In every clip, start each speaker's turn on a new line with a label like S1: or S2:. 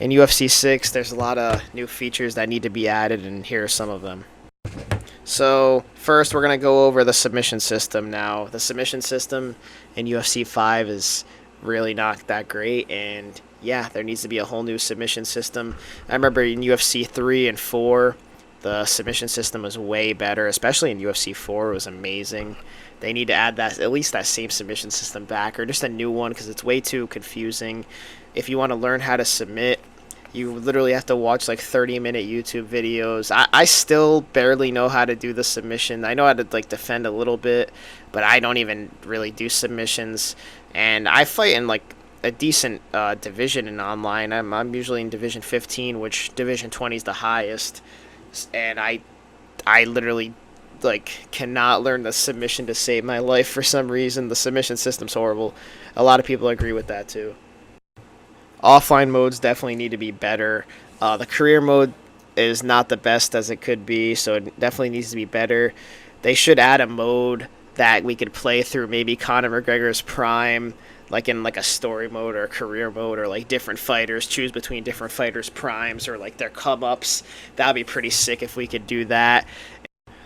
S1: In UFC 6, there's a lot of new features that need to be added, and here are some of them. So first, we're going to go over the submission system now. The submission system in UFC 5 is really not that great, and yeah, there needs to be a whole new submission system. I remember in UFC 3 and 4, the submission system was way better, especially in UFC 4. It was amazing. They need to add that, at least that same submission system back, or just a new one, because it's way too confusing. If you want to learn how to submit, you literally have to watch like 30-minute YouTube videos. I still barely know how to do the submission. I know how to like defend a little bit, but I don't even really do submissions. And I fight in like a decent division in online. I'm usually in Division 15, which Division 20 is the highest. And I literally like cannot learn the submission to save my life for some reason. The submission system's horrible. A lot of people agree with that too. Offline modes definitely need to be better. The career mode is not the best as it could be, so it definitely needs to be better. They should add a mode that we could play through maybe Conor McGregor's prime, like in like a story mode or a career mode, or like different fighters, choose between different fighters' primes or like their come-ups. That would be pretty sick if we could do that.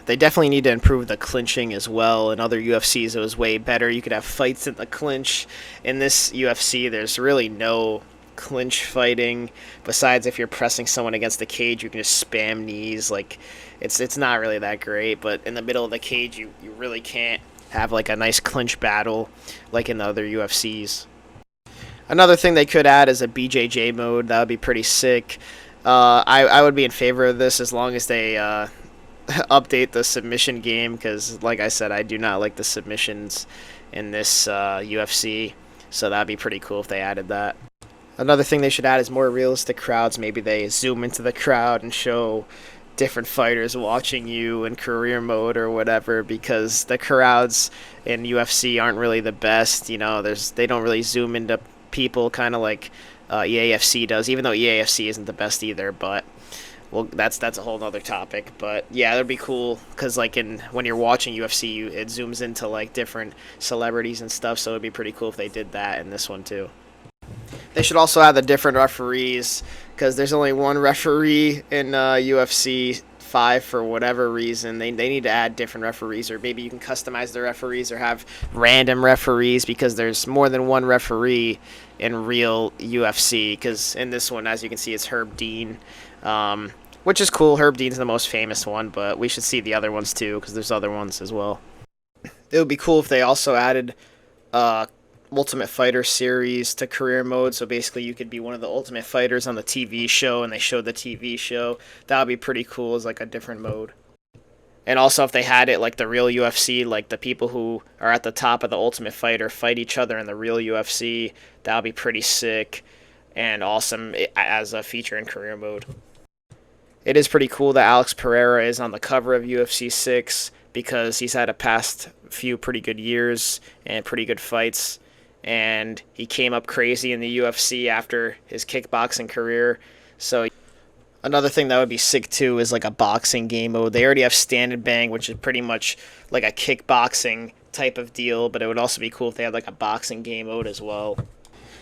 S1: They definitely need to improve the clinching as well. In other UFCs, it was way better. You could have fights in the clinch. In this UFC, there's really no clinch fighting besides if you're pressing someone against the cage. You can just spam knees. Like it's not really that great, but in the middle of the cage you really can't have like a nice clinch battle like in the other UFCs. Another thing they could add is a BJJ mode. That would be pretty sick. I would be in favor of this as long as they update the submission game, because like I said, I do not like the submissions in this UFC, so that'd be pretty cool if they added that. Another thing they should add is more realistic crowds. Maybe they zoom into the crowd and show different fighters watching you in career mode or whatever, because the crowds in UFC aren't really the best. You know, they don't really zoom into people, kind of like EAFC does, even though EAFC isn't the best either. But well, that's a whole other topic. But yeah, that'd be cool, because like when you're watching UFC, it zooms into like different celebrities and stuff. So it'd be pretty cool if they did that in this one too. They should also add the different referees, because there's only one referee in UFC 5 for whatever reason. They need to add different referees, or maybe you can customize the referees or have random referees, because there's more than one referee in real UFC. Because in this one, as you can see, it's Herb Dean, which is cool. Herb Dean's the most famous one, but we should see the other ones too, because there's other ones as well. It would be cool if they also added Ultimate Fighter series to career mode, so basically you could be one of the Ultimate Fighters on the TV show, and they showed the TV show. That would be pretty cool as like a different mode. And also if they had it like the real UFC, like the people who are at the top of the Ultimate Fighter fight each other in the real UFC, that would be pretty sick and awesome as a feature in career mode. It is pretty cool that Alex Pereira is on the cover of UFC 6, because he's had a past few pretty good years and pretty good fights. And he came up crazy in the UFC after his kickboxing career. So another thing that would be sick too is like a boxing game mode. They already have Stand and Bang, which is pretty much like a kickboxing type of deal, but it would also be cool if they had like a boxing game mode as well.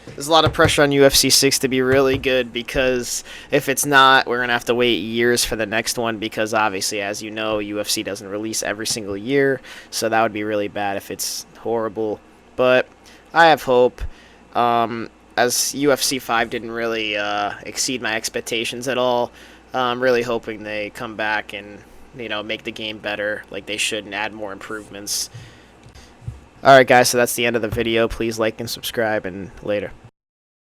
S1: There's a lot of pressure on UFC 6 to be really good, because if it's not, we're going to have to wait years for the next one, because obviously, as you know, UFC doesn't release every single year, so that would be really bad if it's horrible. But I have hope, as UFC 5 didn't really exceed my expectations at all. I'm really hoping they come back and, you know, make the game better like they should and add more improvements. Alright guys, so that's the end of the video. Please like and subscribe, and later.